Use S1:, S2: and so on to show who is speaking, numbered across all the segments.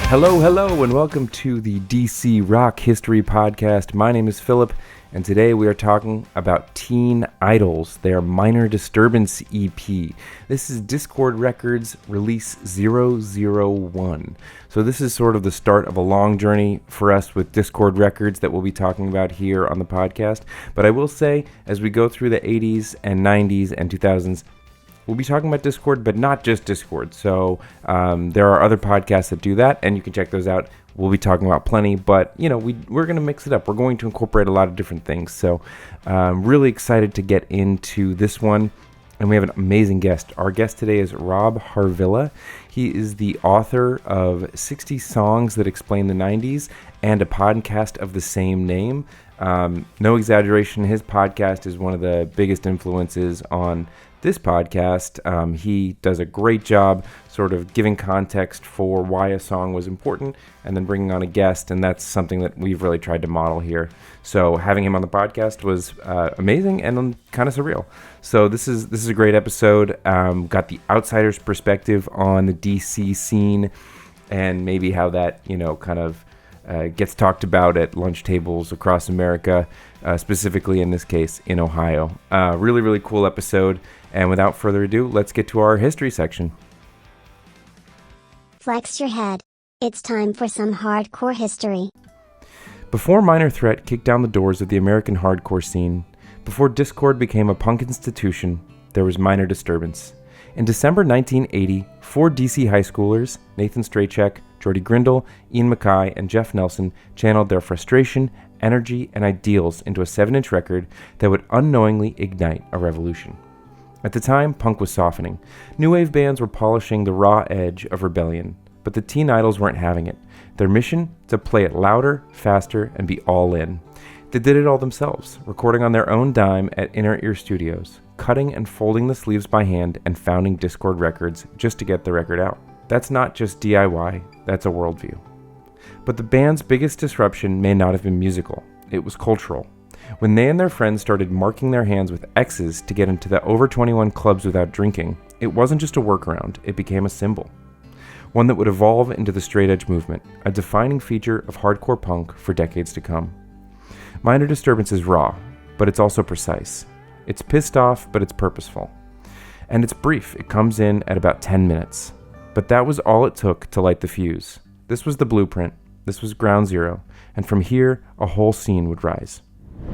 S1: Hello, and welcome to the DC Rock History Podcast. My name is Philip, and today we are talking about Teen Idols, their Minor Disturbance EP. This is Dischord Records release 001. So this is sort of the start of a long journey for us with Dischord Records that we'll be talking about here on the podcast. But I will say, as we go through the 80s and 90s and 2000s, we'll be talking about Dischord, but not just Dischord. So there are other podcasts that do that, and you can check those out. We'll be talking about plenty, but we're going to mix it up. We're going to incorporate a lot of different things. So I'm really excited to get into this one, and we have an amazing guest. Our guest today is Rob Harvilla. He is the author of 60 Songs That Explain the 90s and a podcast of the same name. No exaggeration, his podcast is one of the biggest influences on this podcast. He does a great job sort of giving context for why a song was important and then bringing on a guest, and that's something that we've really tried to model here. So having him on the podcast was amazing and kind of surreal. So this is a great episode. Got the outsider's perspective on the DC scene and maybe how that kind of gets talked about at lunch tables across America, specifically in this case in Ohio. Really, really cool episode. And without further ado, let's get to our history section.
S2: Flex your head. It's time for some hardcore history.
S1: Before Minor Threat kicked down the doors of the American hardcore scene, before Dischord became a punk institution, there was Minor Disturbance. In December 1980, four DC high schoolers, Nathan Strejcek, Geordie Grindle, Ian Mackaye, and Jeff Nelson, channeled their frustration, energy, and ideals into a 7-inch record that would unknowingly ignite a revolution. At the time, punk was softening. New wave bands were polishing the raw edge of rebellion, but the Teen Idols weren't having it. Their mission? To play it louder, faster, and be all in. They did it all themselves, recording on their own dime at Inner Ear Studios, cutting and folding the sleeves by hand, and founding Dischord Records just to get the record out. That's not just DIY, that's a worldview. But the band's biggest disruption may not have been musical, it was cultural. When they and their friends started marking their hands with X's to get into the over 21 clubs without drinking, it wasn't just a workaround, it became a symbol. One that would evolve into the straight edge movement, a defining feature of hardcore punk for decades to come. Minor Disturbance is raw, but it's also precise. It's pissed off, but it's purposeful. And it's brief, it comes in at about 10 minutes. But that was all it took to light the fuse. This was the blueprint, this was ground zero, and from here, a whole scene would rise.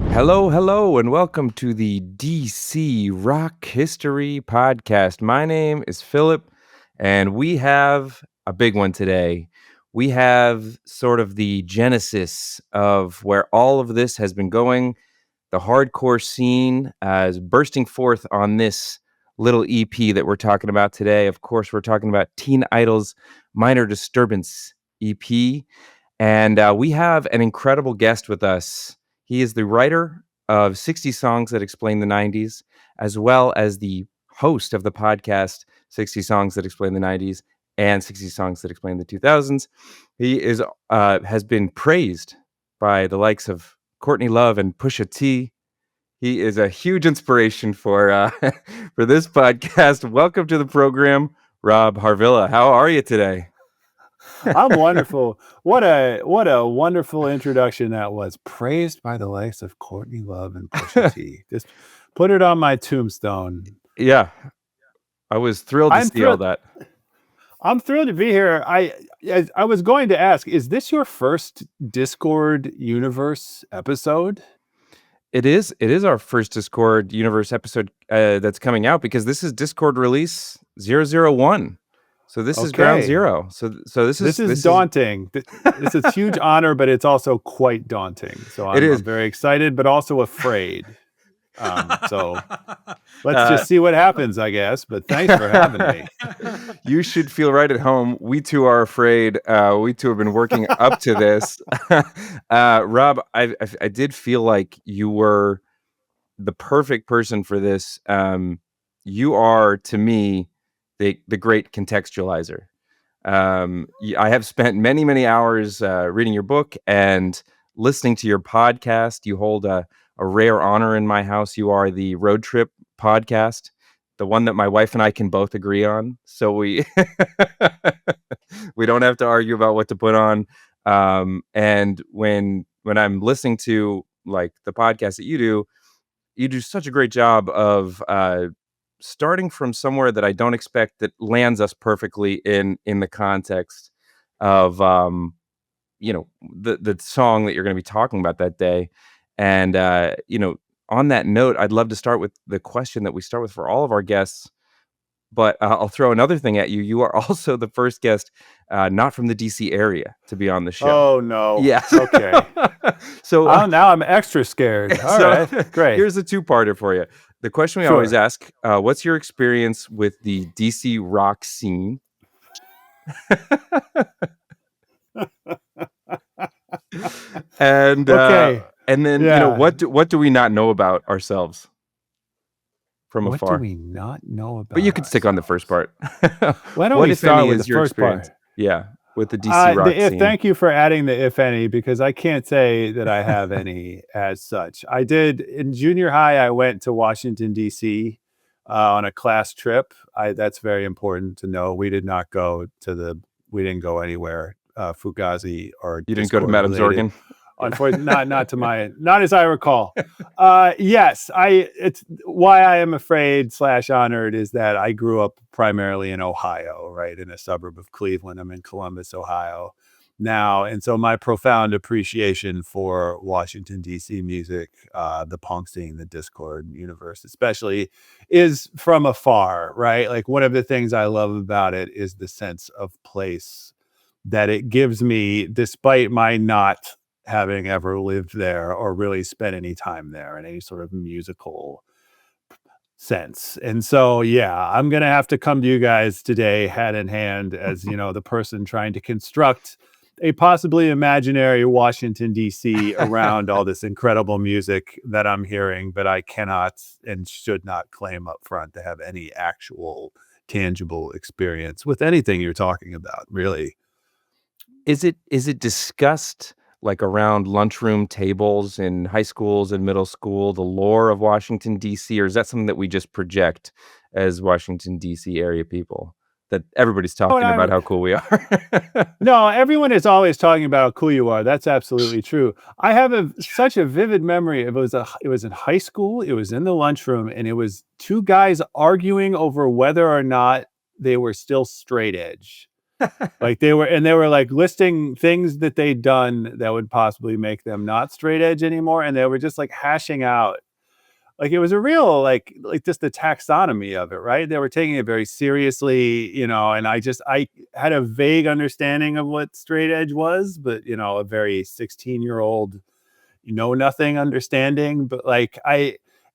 S1: Hello, and welcome to the DC Rock History Podcast. My name is Philip, and we have a big one today. We have sort of the genesis of where all of this has been going. The hardcore scene is bursting forth on this little EP that we're talking about today. Of course, we're talking about Teen Idol's Minor Disturbance EP, and we have an incredible guest with us. He is the writer of 60 Songs That Explain the 90s, as well as the host of the podcast 60 Songs That Explain the 90s and 60 Songs That Explain the 2000s. He has been praised by the likes of Courtney Love and Pusha T. He is a huge inspiration for for this podcast. Welcome to the program, Rob Harvilla. How are you today?
S3: I'm wonderful. What a wonderful introduction that was. Praised by the likes of Courtney Love and Pusha T. Just put it on my tombstone.
S1: Yeah, I was thrilled to see all that.
S3: I'm thrilled to be here. I was going to ask, is this your first Dischord Universe episode?
S1: It is our first Dischord Universe episode that's coming out because this is Dischord release 001. So this is ground zero. So this is
S3: daunting. This is a huge honor, but it's also quite daunting. So I'm very excited, but also afraid. So let's just see what happens, I guess. But thanks for having me.
S1: You should feel right at home. We too are afraid. We too have been working up to this. Rob, I did feel like you were the perfect person for this. You are, to me, the great contextualizer. I have spent many hours reading your book and listening to your podcast. You hold a rare honor in my house. You are the Road Trip podcast, the one that my wife and I can both agree on. So we We don't have to argue about what to put on. And when I'm listening to like the podcast that you do such a great job of starting from somewhere that I don't expect, that lands us perfectly in the context of the song that you're going to be talking about that day. And on that note, I'd love to start with the question that we start with for all of our guests. But I'll throw another thing at you. You are also the first guest not from the DC area to be on the show.
S3: Oh, no.
S1: Yes.
S3: Okay.
S1: So
S3: now I'm extra scared. All right. Great.
S1: Here's a two-parter for you. The question we always ask, what's your experience with the DC rock scene? And and then what do we not know about ourselves from afar?
S3: What do we not know about?
S1: But you could stick on the first part.
S3: Why don't we start with the first part?
S1: Yeah, with the DC rock scene.
S3: Thank you for adding the if any, because I can't say that I have any as such. I did in junior high. I went to Washington D.C. On a class trip. That's very important to know. We did not go to we didn't go anywhere. Fugazi or
S1: you didn't go to Madame Zorgan.
S3: Unfortunately, not as I recall. Yes, it's why I am afraid / honored is that I grew up primarily in Ohio, right, in a suburb of Cleveland. I'm in Columbus, Ohio now, and so my profound appreciation for Washington D.C. music, the punk scene, the Dischord universe, especially, is from afar, right? Like one of the things I love about it is the sense of place that it gives me, despite my not having ever lived there or really spent any time there in any sort of musical sense. And so, yeah, I'm going to have to come to you guys today, hand in hand, as, the person trying to construct a possibly imaginary Washington, D.C. around all this incredible music that I'm hearing, but I cannot and should not claim up front to have any actual tangible experience with anything you're talking about, really.
S1: Is it discussed like around lunchroom tables in high schools and middle school, the lore of Washington, D.C., or is that something that we just project as Washington, D.C. area people, that everybody's talking about how cool we are?
S3: No, everyone is always talking about how cool you are. That's absolutely true. I have such a vivid memory. It was in high school. It was in the lunchroom, and it was two guys arguing over whether or not they were still straight edge. Like they were like listing things that they'd done that would possibly make them not straight edge anymore, and they were just like hashing out. Like it was a real like just the taxonomy of it, right? They were taking it very seriously, and I had a vague understanding of what straight edge was, but a very 16-year-old nothing understanding. But like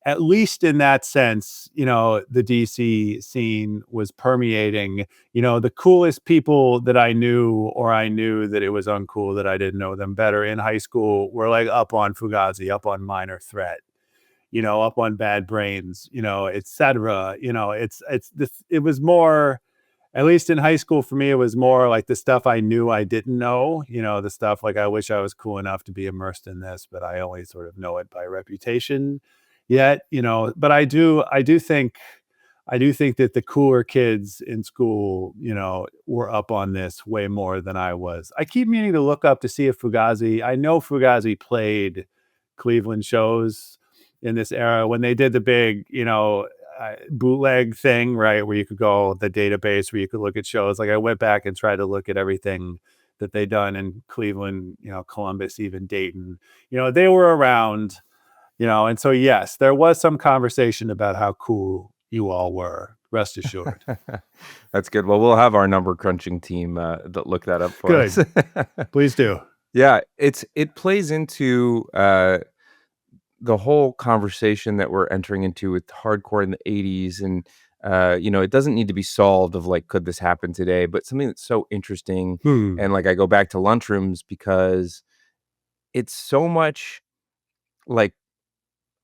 S3: at least in that sense, the DC scene was permeating, the coolest people that I knew, or I knew that it was uncool that I didn't know them better in high school, were like up on Fugazi, up on Minor Threat, up on Bad Brains, etc. It was more, at least in high school for me, it was more like the stuff I knew I didn't know, the stuff like I wish I was cool enough to be immersed in this, but I only sort of know it by reputation yet, but I do think that the cooler kids in school, were up on this way more than I was. I keep meaning to look up to see if I know Fugazi played Cleveland shows in this era when they did the big, bootleg thing, right, where you could go the database where you could look at shows. Like I went back and tried to look at everything that they done in Cleveland, Columbus, even Dayton. They were around, and so yes, there was some conversation about how cool you all were. Rest assured.
S1: That's good. Well, we'll have our number crunching team that look that up for us.
S3: Please do.
S1: Yeah, it plays into the whole conversation that we're entering into with hardcore in the 80s, and it doesn't need to be solved of like, could this happen today, but something that's so interesting. And like I go back to lunchrooms because it's so much like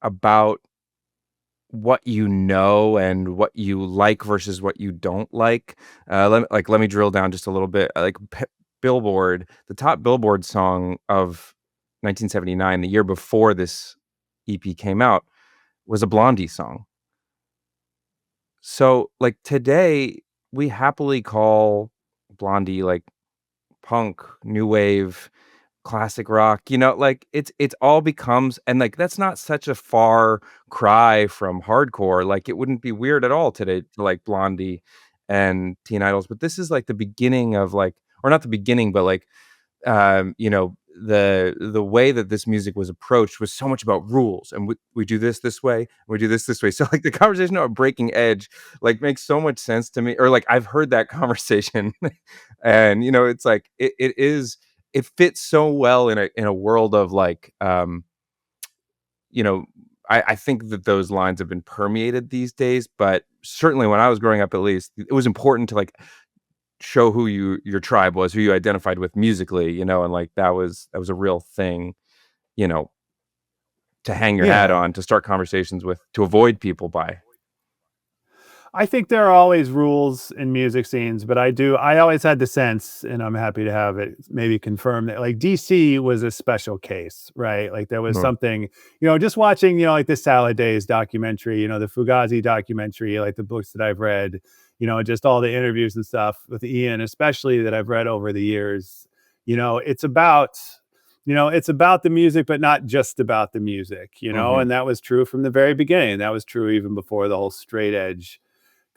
S1: about what and what you like versus what you don't like. Let me drill down just a little bit. Like Billboard, the top Billboard song of 1979, the year before this EP came out, was a Blondie song. So like today we happily call Blondie like punk, new wave, classic rock, like it's all becomes, and like that's not such a far cry from hardcore. Like it wouldn't be weird at all today to like Blondie and Teen Idols, but this is like the beginning of like, or not the beginning, but like the way that this music was approached was so much about rules, and we do this way, we do this way. So like the conversation about Breaking Edge like makes so much sense to me, or like I've heard that conversation and it's like it fits so well in a world of like I think that those lines have been permeated these days, but certainly when I was growing up, at least, it was important to like show who your tribe was, who you identified with musically, and like that was a real thing, to hang your hat on, to start conversations with, to avoid people by.
S3: I think there are always rules in music scenes, but I always had the sense, and I'm happy to have it maybe confirmed, that like DC was a special case, right? Like there was something, just watching, like the Salad Days documentary, the Fugazi documentary, like the books that I've read, just all the interviews and stuff with Ian, especially that I've read over the years, it's about the music, but not just about the music, and that was true from the very beginning. That was true even before the whole straight edge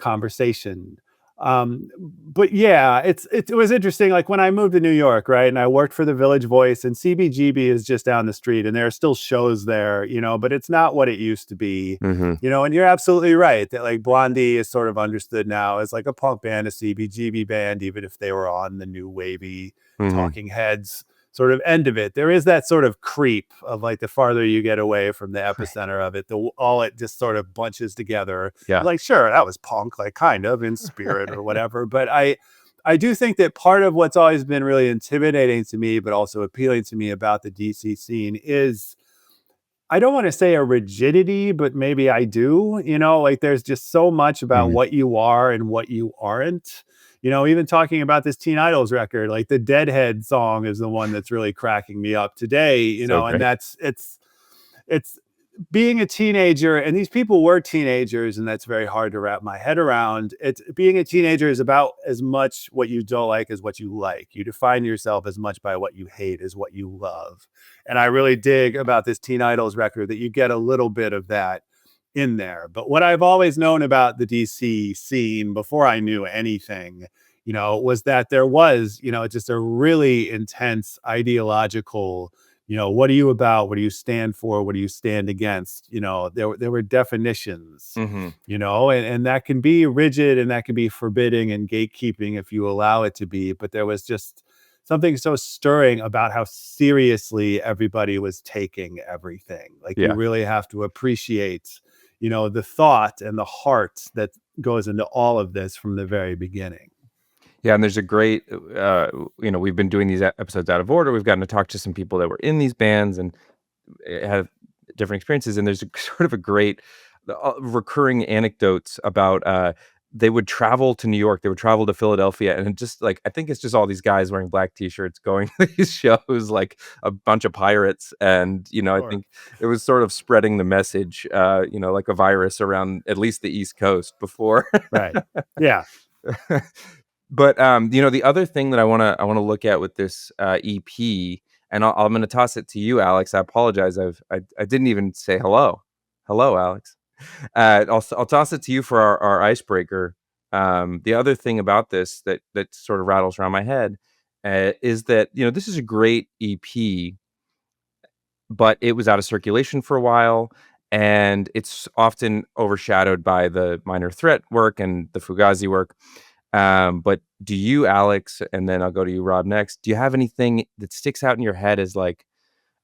S3: conversation. But yeah, it was interesting. Like when I moved to New York, right, and I worked for the Village Voice, and CBGB is just down the street, and there are still shows there, but it's not what it used to be, and you're absolutely right that like Blondie is sort of understood now as like a punk band, a CBGB band, even if they were on the new wavy Talking Heads sort of end of it. There is that sort of creep of like the farther you get away from the epicenter of it, all it just sort of bunches together.
S1: Yeah.
S3: Like, sure, that was punk, like kind of in spirit or whatever. But I do think that part of what's always been really intimidating to me, but also appealing to me about the DC scene is, I don't want to say a rigidity, but maybe I do, like there's just so much about what you are and what you aren't. Even talking about this Teen Idols record, like the Deadhead song is the one that's really cracking me up today, and it's being a teenager, and these people were teenagers, and that's very hard to wrap my head around. It's being a teenager is about as much what you don't like as what you like. You define yourself as much by what you hate as what you love. And I really dig about this Teen Idols record that you get a little bit of that in there. But what I've always known about the DC scene before I knew anything, was that there was, just a really intense ideological, what are you about? What do you stand for? What do you stand against? There were definitions, and that can be rigid and that can be forbidding and gatekeeping if you allow it to be. But there was just something so stirring about how seriously everybody was taking everything. Like you really have to appreciate, the thought and the heart that goes into all of this from the very beginning.
S1: Yeah, and there's a great, we've been doing these episodes out of order. We've gotten to talk to some people that were in these bands and have different experiences. And there's sort of a great recurring anecdotes about they would travel to New York, they would travel to Philadelphia, and just like, I think it's just all these guys wearing black t-shirts going to these shows, like a bunch of pirates. And, I think it was sort of spreading the message, like a virus around at least the East Coast before.
S3: Right. Yeah.
S1: But the other thing that I want to look at with this EP, and I'm going to toss it to you, Alex. I apologize. I didn't even say hello. Hello, Alex. I'll toss it to you for our icebreaker. The other thing about this that sort of rattles around my head is that this is a great EP, but it was out of circulation for a while, and it's often overshadowed by the Minor Threat work and the Fugazi work. But do you, Alex, and then I'll go to you, Rob, next, do you have anything that sticks out in your head as like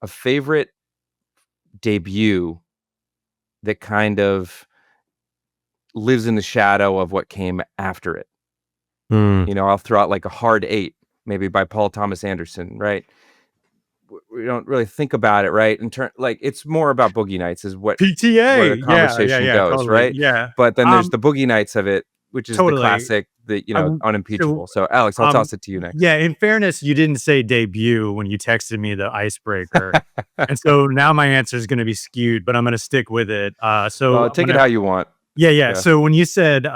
S1: a favorite debut that kind of lives in the shadow of what came after it? I'll throw out like a Hard 8, maybe by Paul Thomas Anderson, right? We don't really think about it, right? Like it's more about Boogie Nights is what
S4: PTA,
S1: where the conversation goes,
S4: totally.
S1: right?
S4: Yeah.
S1: But then there's the Boogie Nights of it, which is the classic, the unimpeachable. So Alex, I'll toss it to you next.
S4: Yeah, in fairness, you didn't say debut when you texted me the icebreaker. And so now my answer is going to be skewed, but I'm going to stick with it. So
S1: take it how you want.
S4: Yeah. So when you said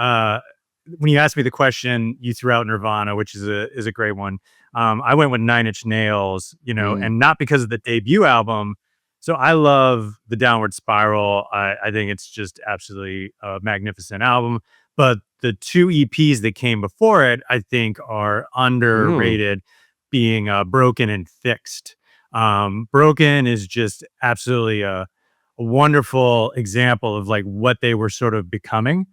S4: when you asked me the question, you threw out Nirvana, which is a great one. I went with 9 Inch Nails, and not because of the debut album. So I love the Downward Spiral. I think it's just absolutely a magnificent album. But the 2 EPs that came before it, I think, are underrated, being Broken and Fixed. Broken is just absolutely a wonderful example of like what they were sort of becoming.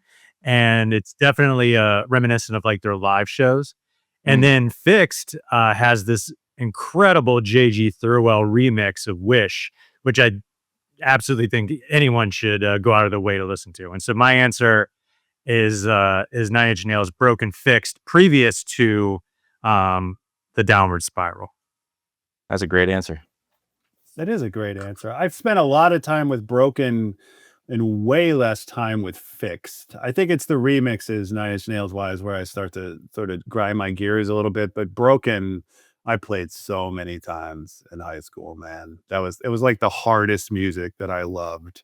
S4: And it's definitely reminiscent of like their live shows. And then Fixed has this incredible J.G. Thirlwell remix of Wish, which I absolutely think anyone should go out of their way to listen to. And so my answer is 9 Inch Nails' Broken Fixed, previous to the Downward Spiral.
S1: That's a great answer.
S3: That is a great answer. I've spent a lot of time with Broken and way less time with Fixed. I think it's the remixes, 9 Inch Nails wise, where I start to sort of grind my gears a little bit. But Broken, I played so many times in high school, man. It was like the hardest music that I loved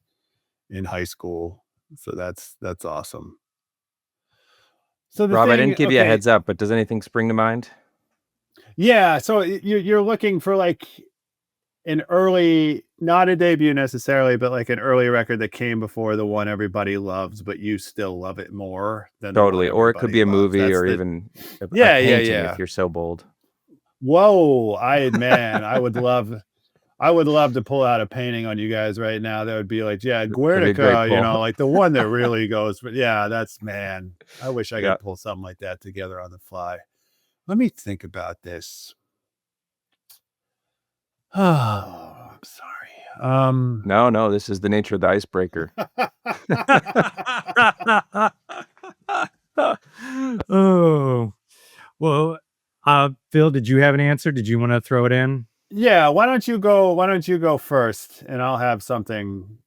S3: in high school. So that's awesome. So
S1: Rob, I didn't give you a heads up, but does anything spring to mind?
S3: Yeah, so you're looking for like an early, not a debut necessarily, but like an early record that came before the one everybody loves, but you still love it more than
S1: totally. Or it could be a movie even a painting if you're so bold.
S3: Whoa, I would love to pull out a painting on you guys right now. That would be like, yeah, Guernica, like the one that really goes. But yeah, man. I wish I could pull something like that together on the fly. Let me think about this. Oh, I'm sorry.
S1: No, this is the nature of the icebreaker.
S4: Oh, well, Phil, did you have an answer? Did you want to throw it in?
S3: Yeah, why don't you go first, and I'll have something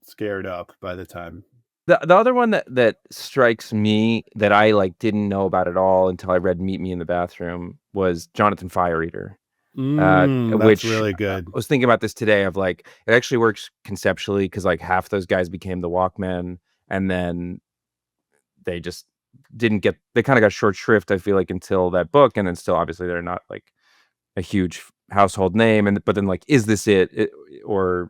S3: scared up by the time.
S1: The other one that strikes me that I like didn't know about at all until I read Meet Me in the Bathroom was Jonathan Fire Eater.
S3: Which really good.
S1: I was thinking about this today of like, it actually works conceptually because like half those guys became the Walkmen, and then they just they kind of got short shrift, I feel like, until that book. And then still, obviously, they're not like a huge household name. But then like, is this it? Or,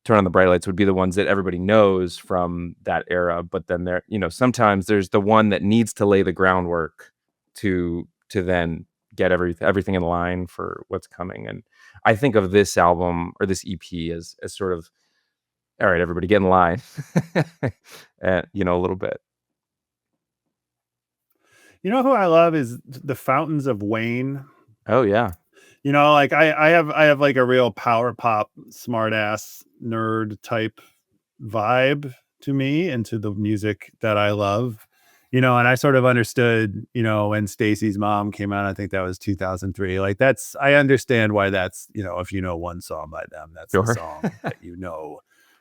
S1: Turn on the Bright Lights would be the ones that everybody knows from that era. But then there, sometimes there's the one that needs to lay the groundwork to then get everything in line for what's coming. And I think of this album or this EP as sort of, all right, everybody get in line, a little bit.
S3: You know who I love is the Fountains of Wayne.
S1: Oh yeah.
S3: Like I have like a real power pop, smart ass nerd type vibe to me and to the music that I love. And I sort of understood, when Stacy's Mom came out, I think that was 2003. Like I understand why that's, if you know one song by them, that's the song that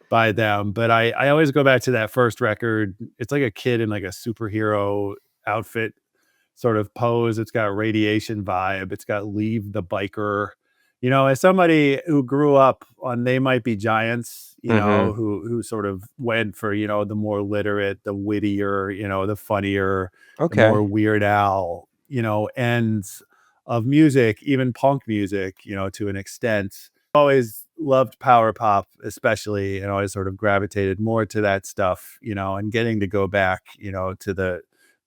S3: by them. But I always go back to that first record. It's like a kid in like a superhero outfit sort of pose. It's got radiation vibe. It's got Leave the Biker. As somebody who grew up on They Might Be Giants, who sort of went for, the more literate, the wittier, the funnier, the more Weird Al, ends of music, even punk music, to an extent. Always loved power pop, especially, and always sort of gravitated more to that stuff, and getting to go back, to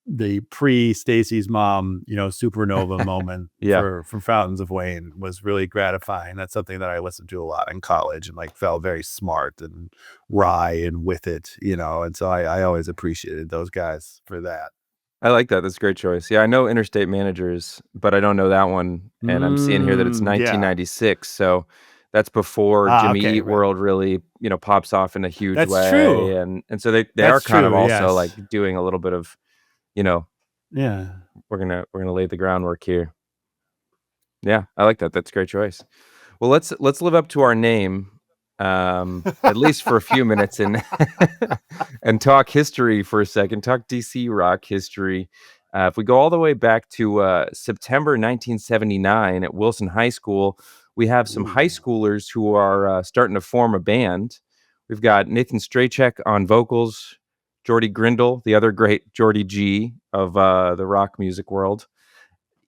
S3: the pre-Stacy's Mom, supernova moment for Fountains of Wayne was really gratifying. That's something that I listened to a lot in college and like felt very smart and wry and with it, and so I always appreciated those guys for that.
S1: I like that. That's a great choice. Yeah, I know Interstate Managers, but I don't know that one. And I'm seeing here that it's 1996. So that's before Jimmy Eat World really, pops off in a huge way. That's true. And so they are kind of also like doing a little bit of, we're gonna lay the groundwork here. Yeah, I like that. That's a great choice. Well, let's live up to our name, at least for a few minutes, and and talk history for a second. Talk DC rock history. If we go all the way back to September 1979 at Wilson High School, we have some high schoolers who are starting to form a band. We've got Nathan Strejcek on vocals, Geordie Grindle, the other great Geordie G of the rock music world.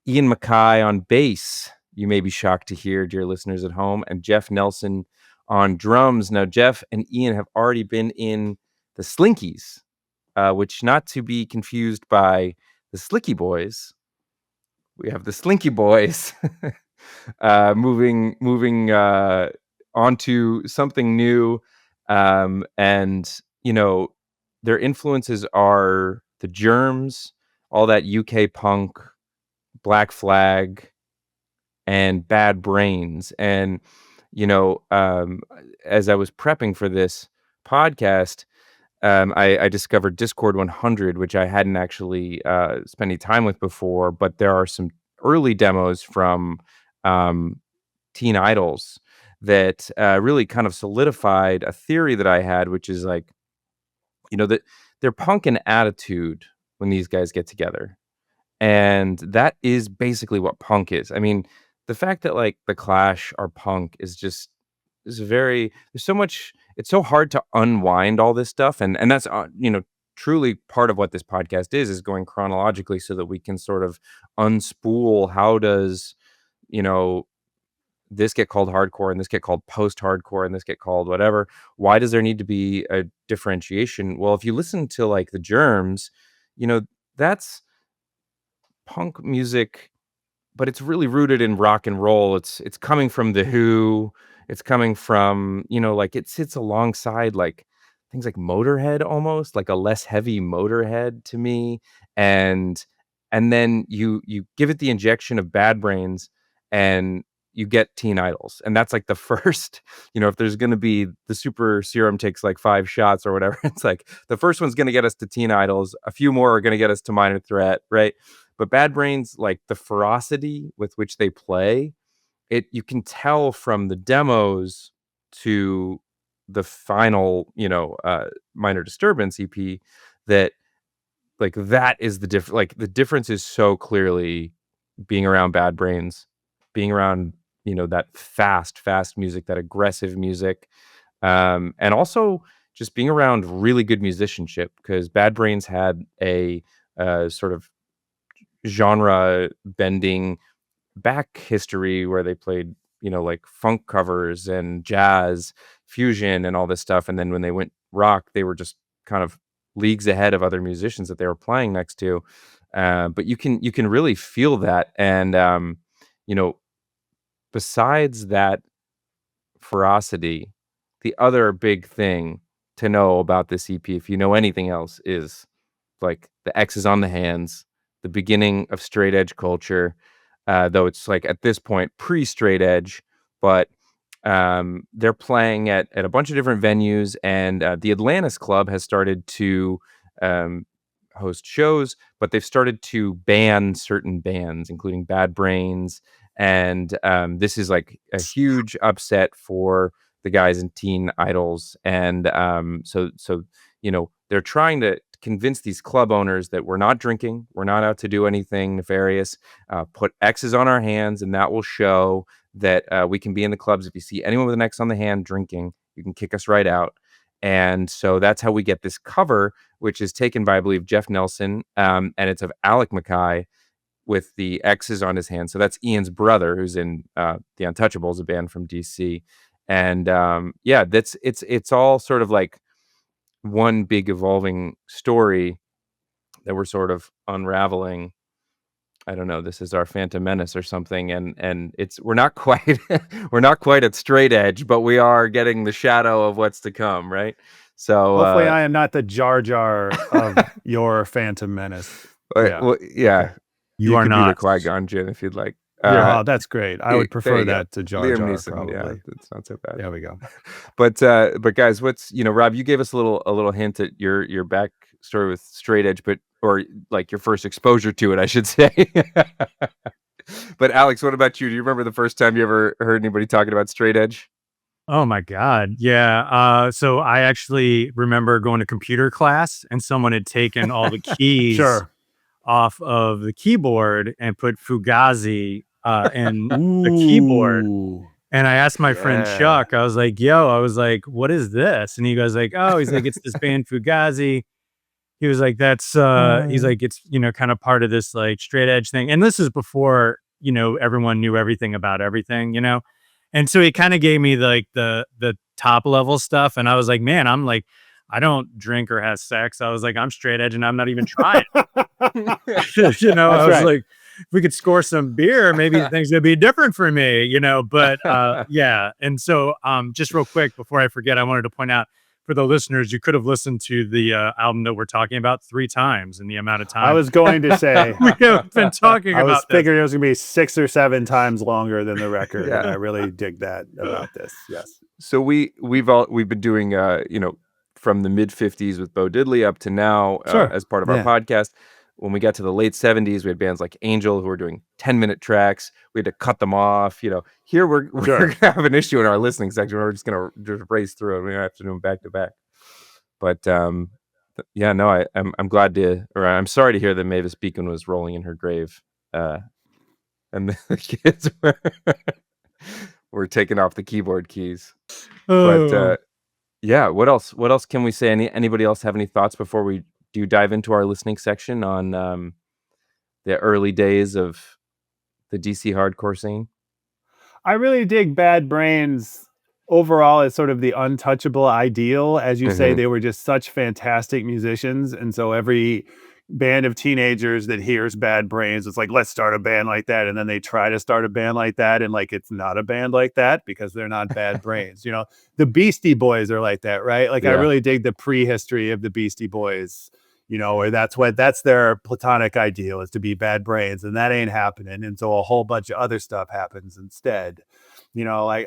S1: Ian Mackaye on bass, you may be shocked to hear, dear listeners at home, and Jeff Nelson on drums. Now, Jeff and Ian have already been in the Slinkies, which not to be confused by the Slicky Boys. We have the Slinky Boys moving onto something new, and their influences are the Germs, all that UK punk, Black Flag, and Bad Brains. And as I was prepping for this podcast, I discovered Dischord 100, which I hadn't actually spent any time with before, but there are some early demos from Teen Idols that really kind of solidified a theory that I had, which is like, that they're punk in attitude when these guys get together. And that is basically what punk is. I mean, the fact that like the Clash are punk is there's so much, it's so hard to unwind all this stuff. And that's, truly part of what this podcast is going chronologically so that we can sort of unspool how does, this get called hardcore and this get called post-hardcore and this get called whatever. Why does there need to be a differentiation? Well, if you listen to like the Germs, that's punk music, but it's really rooted in rock and roll. It's coming from The Who. It's coming from, like it sits alongside like things like Motorhead, almost like a less heavy Motorhead to me. And then you give it the injection of Bad Brains and you get Teen Idols. And that's like the first, if there's going to be the super serum takes like 5 shots or whatever, it's like the first one's going to get us to Teen Idols. A few more are going to get us to Minor Threat, right? But Bad Brains, like the ferocity with which they play, you can tell from the demos to the final, Minor Disturbance EP that like that is the difference. Like the difference is so clearly being around Bad Brains, being around, that fast music, that aggressive music, and also just being around really good musicianship, because Bad Brains had a sort of genre bending back history where they played, like funk covers and jazz fusion and all this stuff. And then when they went rock, they were just kind of leagues ahead of other musicians that they were playing next to. But you can really feel that. And, besides that ferocity, the other big thing to know about this EP, if you know anything else, is like the X's on the hands, the beginning of straight edge culture, though it's like at this point pre-straight edge, but they're playing at a bunch of different venues, and the Atlantis Club has started to host shows, but they've started to ban certain bands, including Bad Brains, and this is like a huge upset for the guys in Teen Idols, and so they're trying to convince these club owners that we're not drinking, we're not out to do anything nefarious. Put X's on our hands, and that will show that we can be in the clubs. If you see anyone with an X on the hand drinking, you can kick us right out. And so that's how we get this cover, which is taken by, I believe, Jeff Nelson, and it's of Alec Mackaye with the X's on his hand. So that's Ian's brother, who's in The Untouchables, a band from DC. And it's all sort of like one big evolving story that we're sort of unraveling. I don't know, this is our Phantom Menace or something, and we're not quite at straight edge, but we are getting the shadow of what's to come, right? So
S3: hopefully I am not the Jar Jar of your Phantom Menace.
S1: Yeah. Well, yeah.
S4: You are
S1: could
S4: not
S1: be the Qui-Gon Jinn if you'd like.
S3: Yeah, that's great. I would prefer that to Jar
S1: Liam
S3: Jar.
S1: Neeson,
S3: probably.
S1: Yeah, it's not so bad.
S3: There we go.
S1: But guys, what's Rob? You gave us a little hint at your backstory with straight edge, or like your first exposure to it, I should say. But Alex, what about you? Do you remember the first time you ever heard anybody talking about straight edge?
S4: Oh my God. Yeah. So I actually remember going to computer class and someone had taken all the keys
S3: Sure.
S4: off of the keyboard and put Fugazi in the keyboard. And I asked my friend Chuck, I was like, what is this? And he goes like, he's like, it's this band Fugazi. he was like, that's he's like, it's, you know, kind of part of this like straight edge thing. And this is before, you know, everyone knew everything about everything, you know? And so he kind of gave me like the top level stuff. And I was like, man, I'm like, I don't drink or have sex. I was like, I'm straight edge and I'm not even trying. You know, I was like, if we could score some beer, maybe things would be different for me, you know, but yeah. And so just real quick before I forget, I wanted to point out for the listeners, you could have listened to the album that we're talking about 3 times in the amount of time.
S3: I was going to say
S4: we have been talking about.
S3: I was figuring it was going to be 6 or 7 times longer than the record,
S1: Yeah.
S3: and I really dig that about this. Yes.
S1: So we've been doing you know, from the mid 50s with Bo Diddley up to now as part of our podcast. When we got to the late 70s, we had bands like Angel who were doing 10-minute tracks. We had to cut them off. You know, here we're going to have an issue in our listening section. We're just going to just race through it. We don't have to do them back to back. But yeah, no, I'm glad to, or I'm sorry to hear that Mavis Beacon was rolling in her grave, and the kids were taking off the keyboard keys. But yeah, what else can we say? Anybody else have any thoughts before we do dive into our listening section on the early days of the DC hardcore scene?
S3: I really dig Bad Brains overall as sort of the untouchable ideal. As you say, they were just such fantastic musicians. And so every band of teenagers that hears Bad Brains, it's like, let's start a band like that. And then they try to start a band like that. And like, it's not a band like that because they're not Bad Brains. You know, the Beastie Boys are like that, right? Like I really dig the prehistory of the Beastie Boys, you know, where that's their platonic ideal is to be Bad Brains, and that ain't happening. And so a whole bunch of other stuff happens instead. You know, like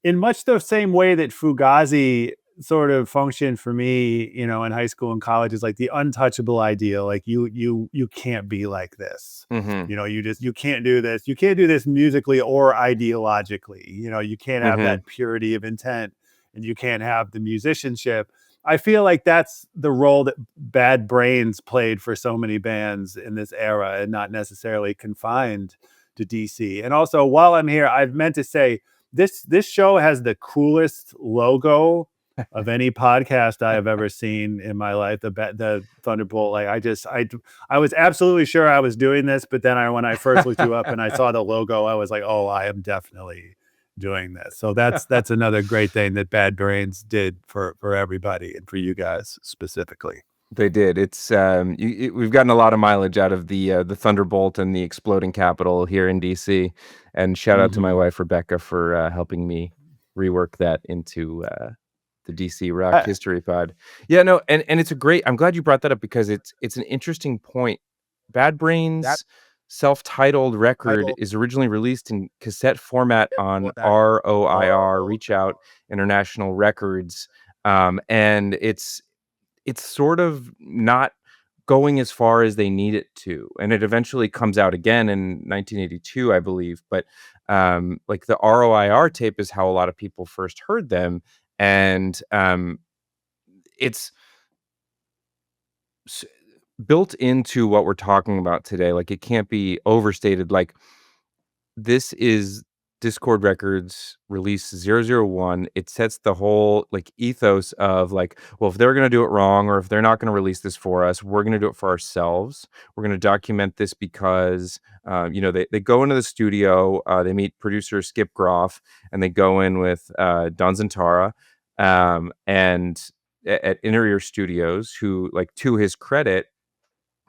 S3: in much the same way that Fugazi sort of functioned for me, you know, in high school and college, is like the untouchable ideal. Like you can't be like this. You know, you can't do this. You can't do this musically or ideologically. You know, you can't have that purity of intent, and you can't have the musicianship. I feel like that's the role that Bad Brains played for so many bands in this era, and not necessarily confined to DC. And also, while I'm here, I've meant to say this show has the coolest logo of any podcast I have ever seen in my life. The Thunderbolt. Like I was absolutely sure I was doing this, but then when I first looked you up and I saw the logo, I was like, oh, I am definitely doing this. So that's another great thing that Bad Brains did for everybody, and for you guys specifically.
S1: They did. It's we've gotten a lot of mileage out of the Thunderbolt and the Exploding Capital here in DC, and shout out to my wife Rebecca for helping me rework that into the DC Rock History Pod. Yeah, no, and it's a great. I'm glad you brought that up because it's an interesting point. Bad Brains self-titled record is originally released in cassette format on ROIR, Reach Out International Records, and it's sort of not going as far as they need it to, and it eventually comes out again in 1982, I believe. But like the ROIR tape is how a lot of people first heard them, and it's built into what we're talking about today. Like it can't be overstated. Like this is Dischord Records release 001. It sets the whole like ethos of like, well, if they're going to do it wrong, or if they're not going to release this for us, we're going to do it for ourselves. We're going to document this because, you know, they go into the studio, they meet producer Skip Groff, and they go in with Don Zantara, and at Inner Ear Studios, who, like, to his credit,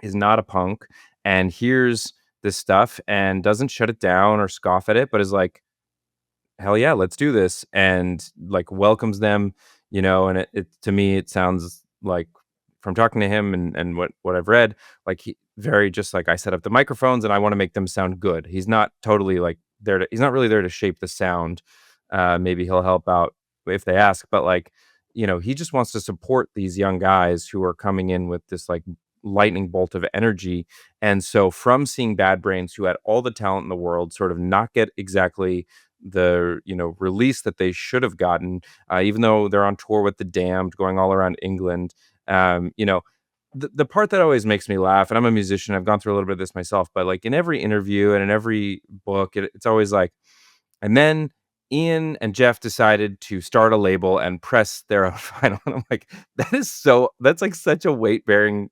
S1: is not a punk and hears this stuff and doesn't shut it down or scoff at it, but is like, hell yeah, let's do this, and like welcomes them, you know. And it to me, it sounds like, from talking to him and what I've read, like he very just like, I set up the microphones and I want to make them sound good. He's not totally like he's not really there to shape the sound. Maybe he'll help out if they ask, but like, you know, he just wants to support these young guys who are coming in with this like lightning bolt of energy. And so from seeing Bad Brains, who had all the talent in the world, sort of not get exactly the, you know, release that they should have gotten, even though they're on tour with the Damned, going all around England. You know, the part that always makes me laugh, and I'm a musician, I've gone through a little bit of this myself, but like in every interview and in every book, it's always like, and then Ian and Jeff decided to start a label and press their own vinyl. And I'm like, that's like such a weight-bearing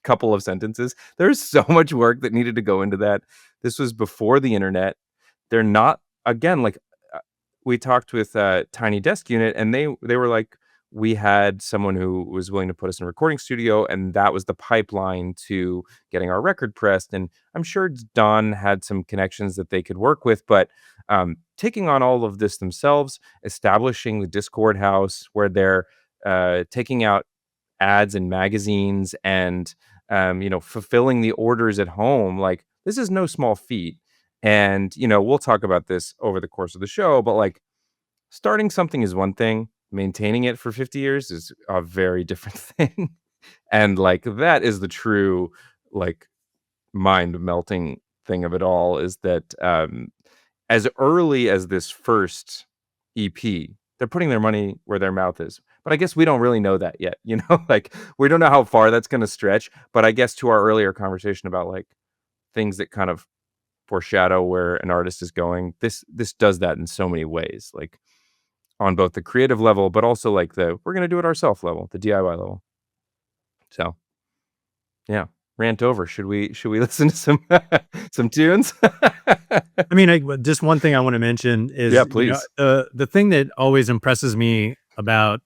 S1: couple of sentences. There's so much work that needed to go into that. This was before the internet. They're not, again, like we talked with Tiny Desk Unit, and they were like, we had someone who was willing to put us in a recording studio, and that was the pipeline to getting our record pressed. And I'm sure Don had some connections that they could work with, but taking on all of this themselves, establishing the Dischord house where they're taking out ads in magazines and fulfilling the orders at home, like, this is no small feat. And we'll talk about this over the course of the show, but like, starting something is one thing, maintaining it for 50 years is a very different thing. And like, that is the true, like, mind melting thing of it all, is that as early as this first EP, they're putting their money where their mouth is. But I guess we don't really know that yet, like, we don't know how far that's going to stretch. But I guess to our earlier conversation about like things that kind of foreshadow where an artist is going, this does that in so many ways, like on both the creative level, but also like the we're going to do it ourselves level, the DIY level. So yeah, rant over. Should we listen to some tunes?
S4: I mean, just one thing I want to mention is,
S1: please.
S4: The thing that always impresses me about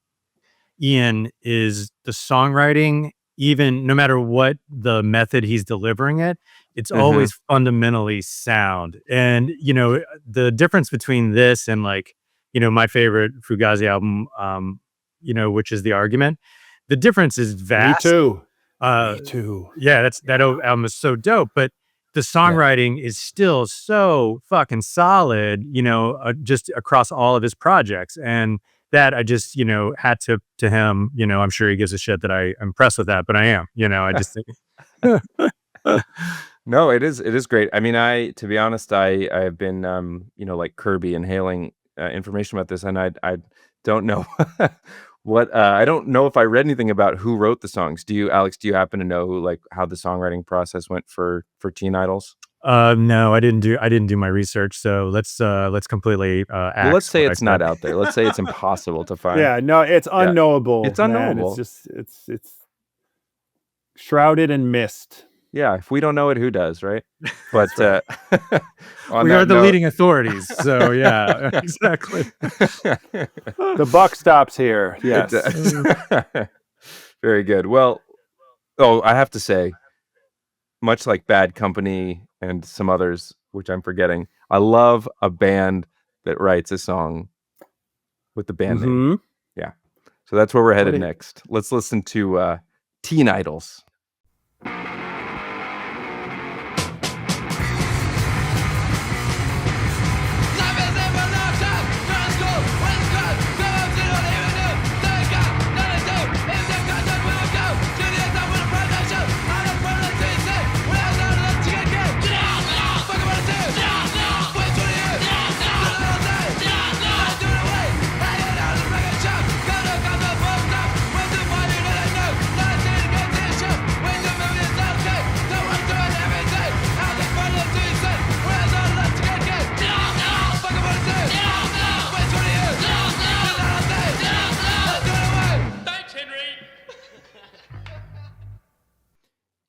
S4: Ian is the songwriting. Even no matter what the method he's delivering it, it's always fundamentally sound. And the difference between this and like my favorite Fugazi album, which is The Argument, the difference is vast.
S3: Me too.
S4: Me too. Yeah, that album is so dope, but the songwriting is still so fucking solid, just across all of his projects. And that I just, had to him, I'm sure he gives a shit that I'm impressed with that, but I am, I just think.
S1: No, it is great. I mean, to be honest, I've been, like Kirby inhaling information about this, and I don't know what, I don't know if I read anything about who wrote the songs. Alex, do you happen to know how the songwriting process went for Teen Idols?
S4: No, I didn't do my research. So let's completely
S1: well, let's say it's not out there. Let's say it's impossible to find.
S3: Yeah, no, it's unknowable.
S1: It's unknowable.
S3: Man. It's just it's shrouded in mist.
S1: Yeah, if we don't know it, who does, right? But
S4: we are the leading authorities. So yeah, exactly.
S3: The buck stops here. Yes.
S1: Very good. Well, I have to say, much like Bad Company and some others, which I'm forgetting, I love a band that writes a song with the band name. Yeah. So that's where we're headed next. Let's listen to Teen Idols.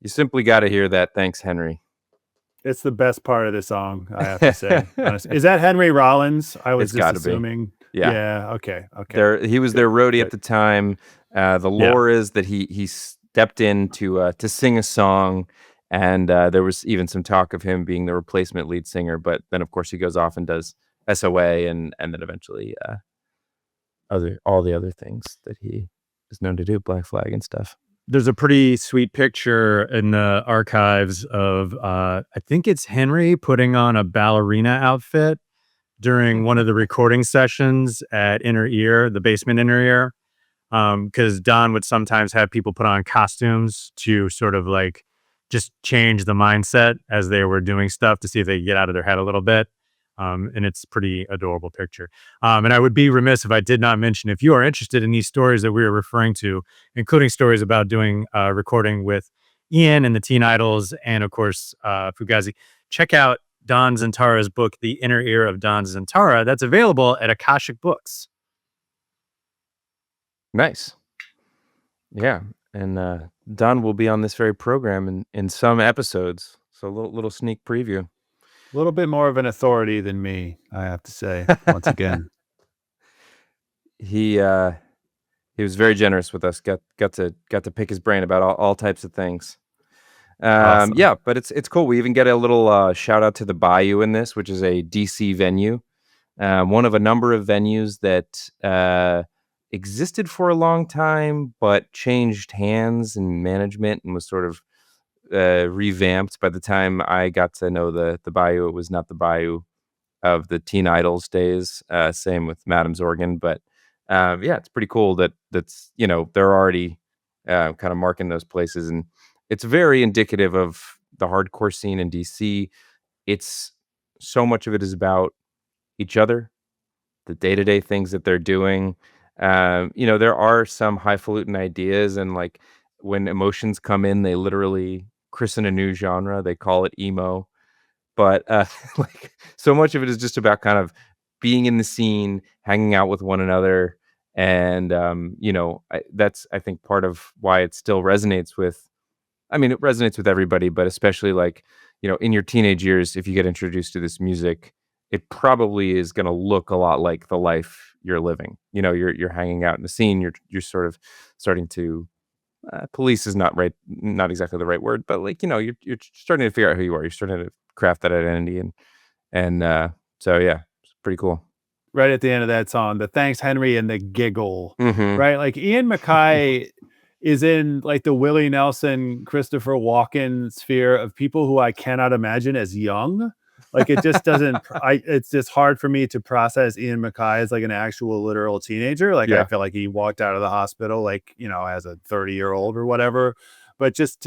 S1: You simply got to hear that. Thanks, Henry.
S3: It's the best part of the song, I have to say. Is that Henry Rollins? I was just assuming. Be. Yeah. Okay.
S1: He was their roadie at the time. The lore is that he stepped in to sing a song, and there was even some talk of him being the replacement lead singer. But then, of course, he goes off and does SOA, and then eventually all the other things that he is known to do, Black Flag and stuff.
S4: There's a pretty sweet picture in the archives of, I think it's Henry putting on a ballerina outfit during one of the recording sessions at Inner Ear, the basement Inner Ear. Because Don would sometimes have people put on costumes to sort of like just change the mindset as they were doing stuff to see if they could get out of their head a little bit. And it's a pretty adorable picture. And I would be remiss if I did not mention, if you are interested in these stories that we are referring to, including stories about doing recording with Ian and the Teen Idols, and of course, Fugazi, check out Don Zantara's book, The Inner Ear of Don Zantara, that's available at Akashic Books.
S1: Nice. Yeah. And Don will be on this very program in some episodes. So a little sneak preview.
S3: A little bit more of an authority than me, I have to say, once again.
S1: He was very generous with us. Got to pick his brain about all types of things.
S3: Awesome.
S1: Yeah, but it's cool. We even get a little shout out to the Bayou in this, which is a DC venue, one of a number of venues that existed for a long time, but changed hands and management and was sort of revamped. By the time I got to know the Bayou, it was not the Bayou of the Teen Idols days. Same with Madam's Organ, but yeah, it's pretty cool that's they're already kind of marking those places, and it's very indicative of the hardcore scene in DC. It's so much of it is about each other, the day-to-day things that they're doing. There are some highfalutin ideas, and like when emotions come in, they literally christen a new genre. They call it emo. But like so much of it is just about kind of being in the scene, hanging out with one another. And that's, I think, part of why it still resonates with, I mean, it resonates with everybody, but especially like, in your teenage years, if you get introduced to this music, it probably is going to look a lot like the life you're living. You're hanging out in the scene. You're sort of starting to police is not exactly the right word, but like, you're starting to figure out who you are. You're starting to craft that identity. And so, yeah, it's pretty cool.
S3: Right at the end of that song, the thanks Henry and the giggle,
S1: Mm-hmm.
S3: right? Like Ian Mackaye is in like the Willie Nelson, Christopher Walken sphere of people who I cannot imagine as young. Like it just doesn't, it's just hard for me to process Ian Mackaye as like an actual literal teenager. Like I feel like he walked out of the hospital, like, as a 30-year-old or whatever, but just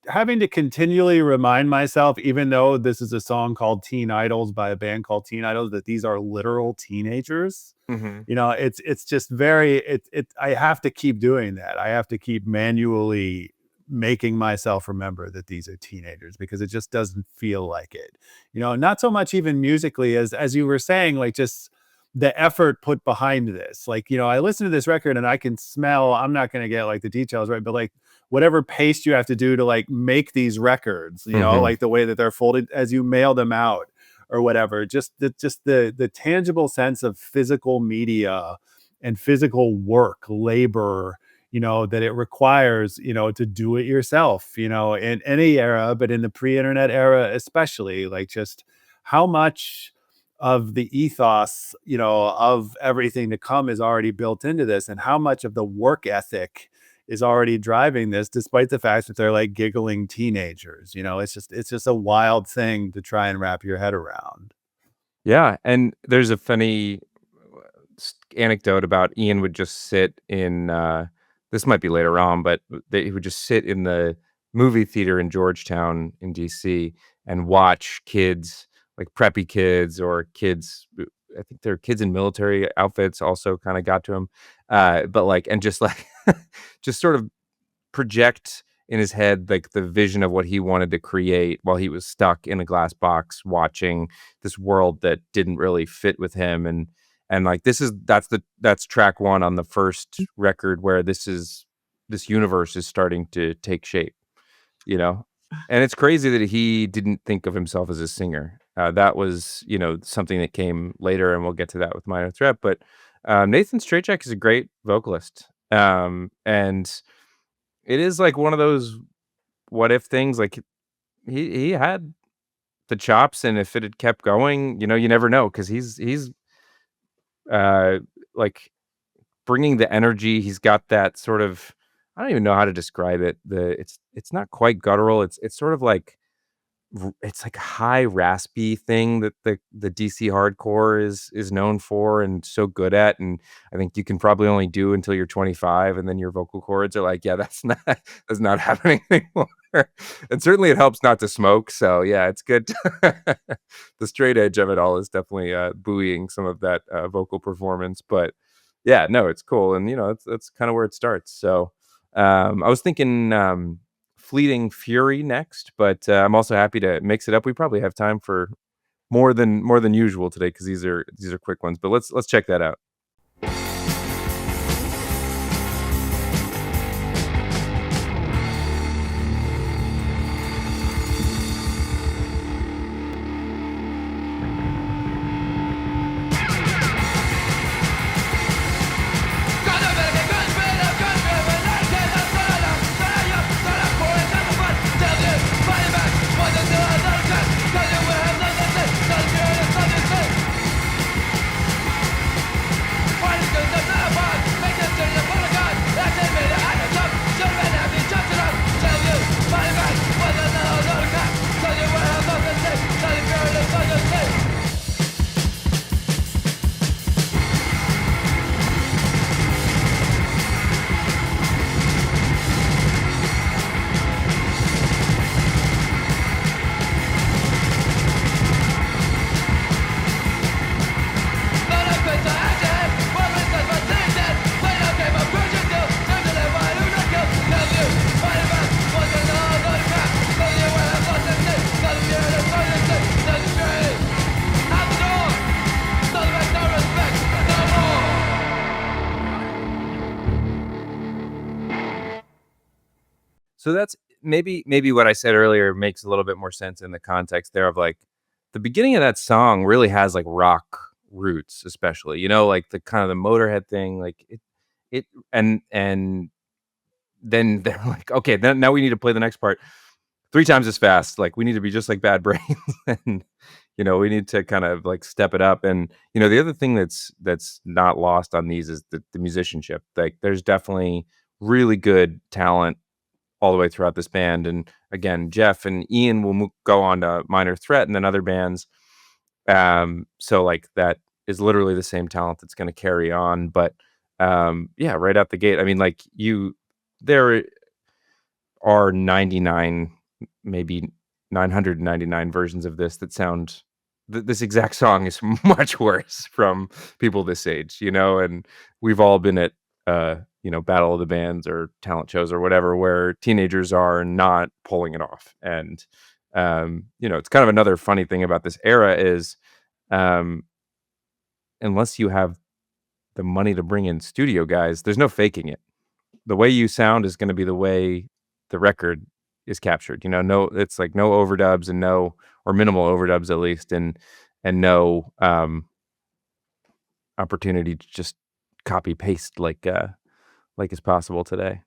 S3: having to continually remind myself, even though this is a song called Teen Idols by a band called Teen Idols, that these are literal teenagers.
S1: Mm-hmm.
S3: It's just very, I have to keep doing that. I have to keep manually making myself remember that these are teenagers, because it just doesn't feel like it, not so much even musically as you were saying, like just the effort put behind this. Like, I listen to this record and I can smell, I'm not going to get like the details right, but like whatever paste you have to do to like make these records, like the way that they're folded as you mail them out or whatever, just the tangible sense of physical media and physical work, labor, that it requires, to do it yourself, in any era, but in the pre-internet era, especially, like just how much of the ethos, of everything to come is already built into this, and how much of the work ethic is already driving this, despite the fact that they're like giggling teenagers. It's just a wild thing to try and wrap your head around.
S1: Yeah. And there's a funny anecdote about Ian would just sit in, this might be later on, but he would just sit in the movie theater in Georgetown in DC and watch kids, like preppy kids or kids, I think they're kids in military outfits also kind of got to him. But like, and just like, just sort of project in his head like the vision of what he wanted to create while he was stuck in a glass box watching this world that didn't really fit with him. And like that's track one on the first record, where this universe is starting to take shape, and it's crazy that he didn't think of himself as a singer. That was, something that came later, and we'll get to that with Minor Threat. But Nathan Strejcek is a great vocalist, and it is like one of those what if things. Like he had the chops, and if it had kept going, you never know, because he's like bringing the energy. He's got that sort of, I don't even know how to describe it. It's not quite guttural. It's sort of like, it's like a high raspy thing that the DC hardcore is known for and so good at, and I think you can probably only do until you're 25, and then your vocal cords are like, yeah, that's not happening anymore. And certainly it helps not to smoke, so yeah, it's good. The straight edge of it all is definitely buoying some of that vocal performance, but yeah, no, it's cool, and that's kind of where it starts. So I was thinking Fleeting Fury next, but I'm also happy to mix it up. We probably have time for more than usual today because these are quick ones. But let's check that out. So that's maybe what I said earlier makes a little bit more sense in the context there of like the beginning of that song really has like rock roots, especially, like the kind of the Motorhead thing, like it and then they're like, okay, then now we need to play the next part 3 times as fast. Like we need to be just like Bad Brains and we need to kind of like step it up. And the other thing that's not lost on these is the musicianship. Like there's definitely really good talent all the way throughout this band. And again, Jeff and Ian will go on to Minor Threat and then other bands. So like that is literally the same talent that's going to carry on. But right out the gate, I mean, like there are 99, maybe 999 versions of this that sound this exact song is much worse from people this age, and we've all been at Battle of the Bands or talent shows or whatever where teenagers are not pulling it off. And it's kind of another funny thing about this era is unless you have the money to bring in studio guys, there's no faking it. The way you sound is going to be the way the record is captured. No, it's like no overdubs and or minimal overdubs at least, and no opportunity to just copy paste like is possible today.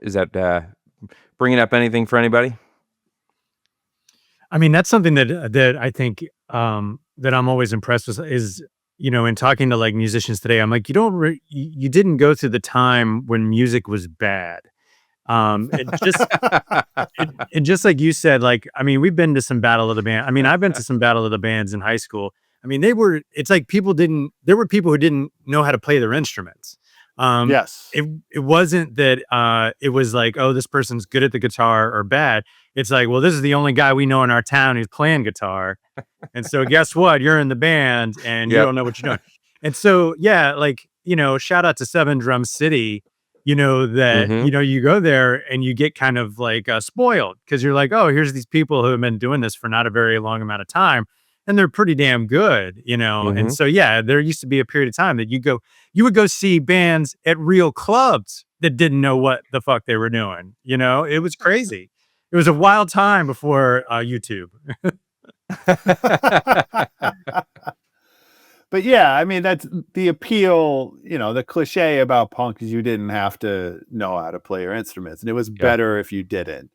S1: Is that bringing up anything for anybody?
S4: I mean, that's something that I think that I'm always impressed with is, in talking to like musicians today, I'm like, you didn't go through the time when music was bad. And just like you said, like, I mean, we've been to some Battle of the Band. I mean, I've been to some Battle of the Bands in high school. I mean, there were people who didn't know how to play their instruments.
S3: Yes.
S4: It wasn't that it was like, oh, this person's good at the guitar or bad. It's like, well, this is the only guy we know in our town who's playing guitar. And so guess what? You're in the band and you don't know what you're doing. And so, yeah, like, shout out to Seven Drum City, that, you go there and you get kind of like spoiled because you're like, oh, here's these people who have been doing this for not a very long amount of time. And they're pretty damn good, And so, yeah, there used to be a period of time that you would go see bands at real clubs that didn't know what the fuck they were doing. It was crazy. It was a wild time before YouTube.
S3: But yeah, I mean, that's the appeal, the cliche about punk is you didn't have to know how to play your instruments. And it was better if you didn't,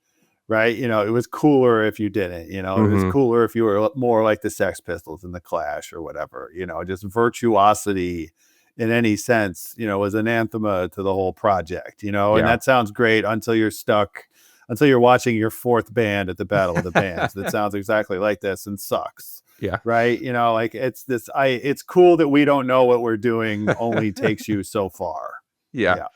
S3: right? It was cooler if you didn't, it was cooler if you were more like the Sex Pistols and the Clash or whatever, just virtuosity in any sense, was anathema to the whole project, and that sounds great until you're watching your fourth band at the Battle of the Bands that sounds exactly like this and sucks.
S1: Yeah.
S3: Right. Like it's cool that we don't know what we're doing only takes you so far.
S1: Yeah.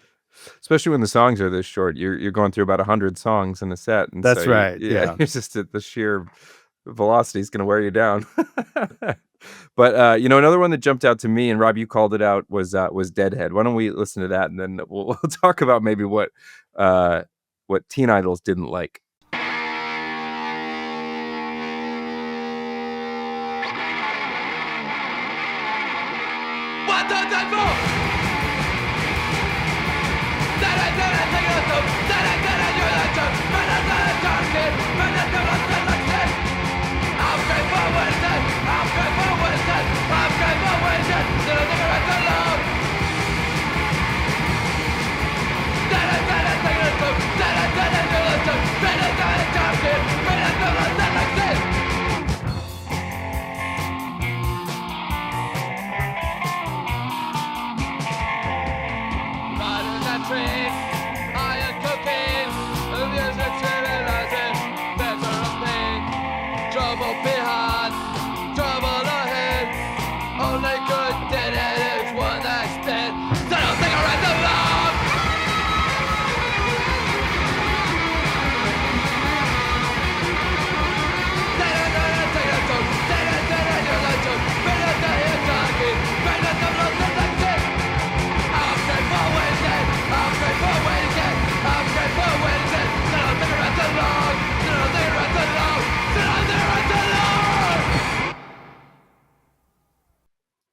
S1: Especially when the songs are this short, you're going through about 100 songs in a set. And
S3: that's right.
S1: It's just the sheer Velocity is going to wear you down. But another one that jumped out to me, and Rob, you called it out, was Deadhead. Why don't we listen to that, and then we'll talk about maybe what teen idols didn't like.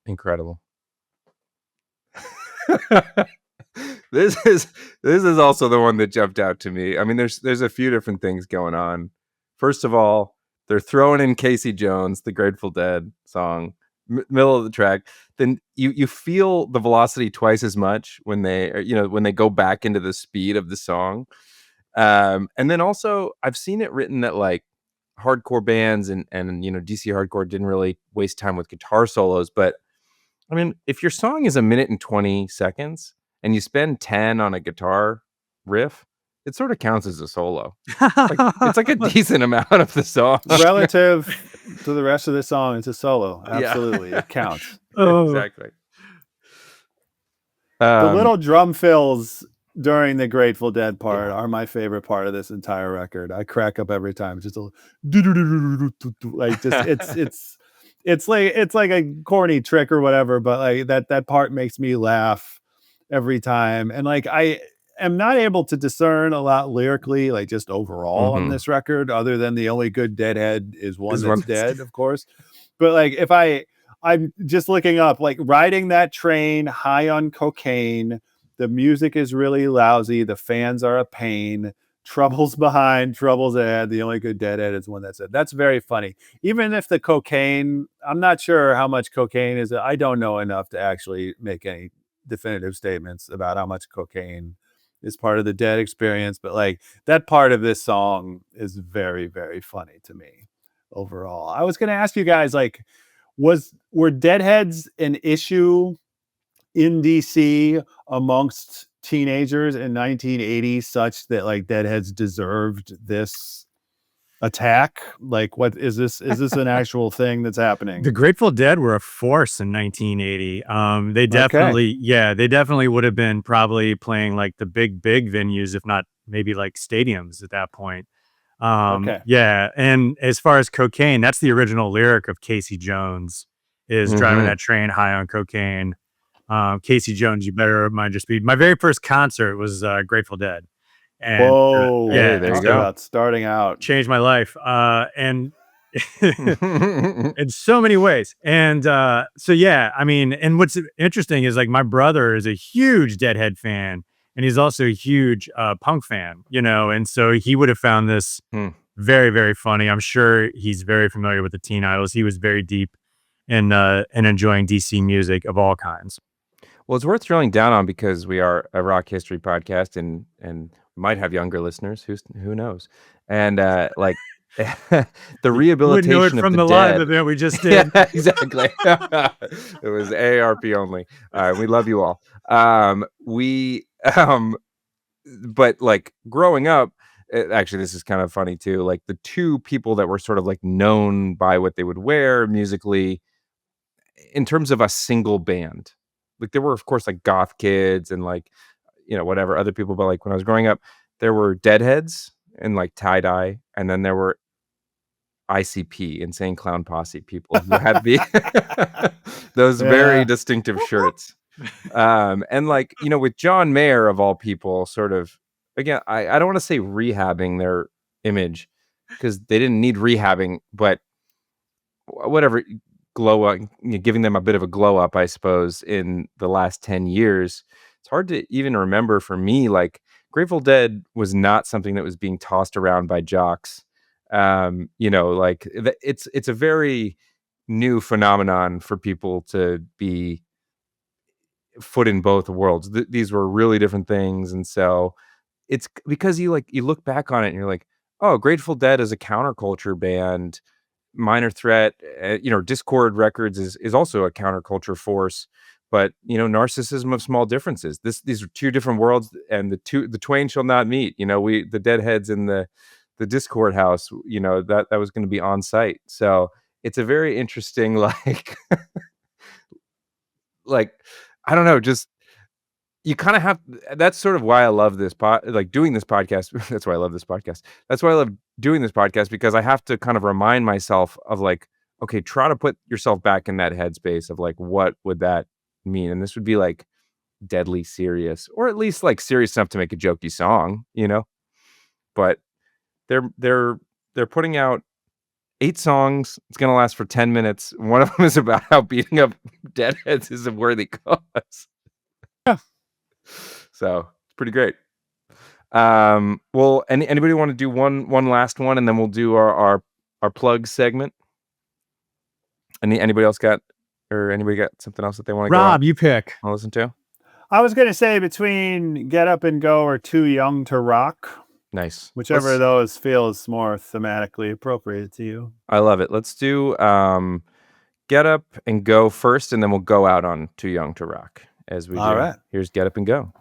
S1: Incredible. This is also the one that jumped out to me. I mean, there's a few different things going on. First of all, they're throwing in Casey Jones, the Grateful Dead song, middle of the track. Then you feel the velocity twice as much when they go back into the speed of the song. And then also, I've seen it written that like hardcore bands and DC hardcore didn't really waste time with guitar solos, but I mean, if your song is 1 minute and 20 seconds and you spend 10 on a guitar riff, it sort of counts as a solo. It's like a decent amount of the song.
S3: Relative to the rest of the song, it's a solo. Absolutely. It counts.
S1: Exactly.
S3: The little drum fills during the Grateful Dead part are my favorite part of this entire record. I crack up every time. It's just it's like a corny trick or whatever, but like that part makes me laugh every time. And like I am not able to discern a lot lyrically, like just overall on this record, other than the only good Deadhead is one that's dead, of course. But like if I'm just looking up, like riding that train high on cocaine, the music is really lousy, the fans are a pain. Troubles behind, troubles ahead. The only good Deadhead is one that said. That's very funny. Even if the cocaine, I'm not sure how much cocaine is. I don't know enough to actually make any definitive statements about how much cocaine is part of the Dead experience. But like that part of this song is very, very funny to me overall. I was going to ask you guys, like, were Deadheads an issue in DC amongst teenagers in 1980 such that like Deadheads deserved this attack? Like, what is this an actual thing that's happening?
S4: The Grateful Dead were a force in 1980. They definitely would have been probably playing like the big venues, if not maybe like stadiums at that point. Yeah. And as far as cocaine, that's the original lyric of Casey Jones, is driving that train high on cocaine. Casey Jones, you better mind your speed. My very first concert was Grateful Dead. And,
S3: there you go. Starting out.
S4: Changed my life. And in so many ways. And so, yeah, I mean, and what's interesting is like my brother is a huge Deadhead fan, and he's also a huge punk fan, and so he would have found this very, very funny. I'm sure he's very familiar with the teen idols. He was very deep in enjoying DC music of all kinds.
S1: Well, it's worth drilling down on because we are a rock history podcast and might have younger listeners. Who knows? And like the rehabilitation
S4: wouldn't know it from the
S1: Dead.
S4: live event we just did.
S1: Yeah, exactly. It was AARP only. We love you all. But like growing up, actually, this is kind of funny too. Like the two people that were sort of like known by what they would wear musically, in terms of a single band. Like there were, of course, like goth kids and like, whatever other people. But like when I was growing up, there were Deadheads and like tie-dye. And then there were ICP, Insane Clown Posse people who had those very distinctive shirts. And like, with John Mayer of all people, sort of, again, I don't want to say rehabbing their image because they didn't need rehabbing, but whatever, glow up, giving them a bit of a glow up, I suppose, in the last 10 years. It's hard to even remember for me, like Grateful Dead was not something that was being tossed around by jocks. Like it's a very new phenomenon for people to be foot in both worlds. These were really different things. And so it's because you look back on it and you're like, oh, Grateful Dead is a counterculture band. Minor Threat, Dischord Records is also a counterculture force, but narcissism of small differences. These are two different worlds, and the twain shall not meet. The Deadheads in the Dischord house, that was going to be on site. So it's a very interesting, like, like, I don't know, just you kind of have. That's sort of why I love this doing this podcast. That's why I love this podcast. That's why I love doing this podcast, because I have to kind of remind myself of like, okay, try to put yourself back in that headspace of like, what would that mean? And this would be like deadly serious, or at least like serious enough to make a jokey song, But they're putting out 8 songs. It's gonna last for 10 minutes. One of them is about how beating up Deadheads is a worthy cause.
S3: Yeah.
S1: So it's pretty great. Well, anybody want to do one last one, and then we'll do our plug segment. Anybody got something else that they want to go
S4: Rob, you pick.
S1: I'll listen to.
S3: I was gonna say between Get Up and Go or Too Young to Rock.
S1: Nice.
S3: Whichever of those feels more thematically appropriate to you.
S1: I love it. Let's do Get Up and Go first, and then we'll go out on Too Young to Rock as we
S3: All
S1: do.
S3: right.
S1: Here's Get Up and Go.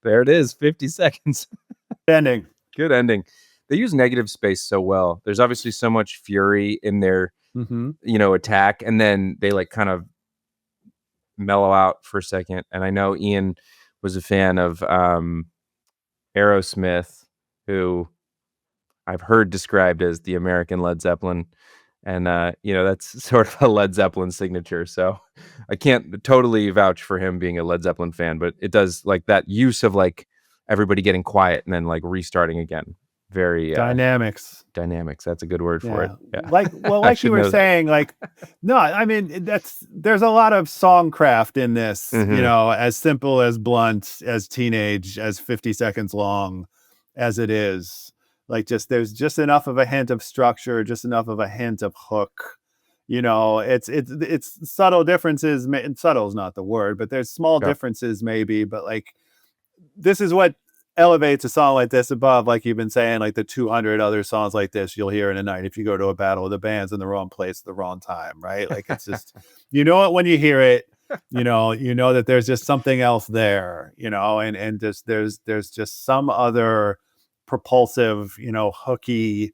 S1: There it is, 50 seconds.
S3: Ending.
S1: Good ending. They use negative space so well. There's obviously so much fury in their, attack, and then they like kind of mellow out for a second. And I know Ian was a fan of Aerosmith, who I've heard described as the American Led Zeppelin. And, that's sort of a Led Zeppelin signature. So I can't totally vouch for him being a Led Zeppelin fan, but it does like that use of like everybody getting quiet and then like restarting again. Very
S3: dynamics.
S1: That's a good word for it. Yeah.
S3: Like you were saying, like, no, I mean, there's a lot of songcraft in this, as simple, as blunt, as teenage, as 50 seconds long as it is. Like, there's just enough of a hint of structure, just enough of a hint of hook. It's subtle differences. Subtle is not the word, but there's small differences maybe. But like, this is what elevates a song like this above, like you've been saying, like the 200 other songs like this you'll hear in a night if you go to a battle of the bands in the wrong place at the wrong time, right? Like, it's just, it when you hear it, that there's just something else there, and just there's just some other propulsive, hooky,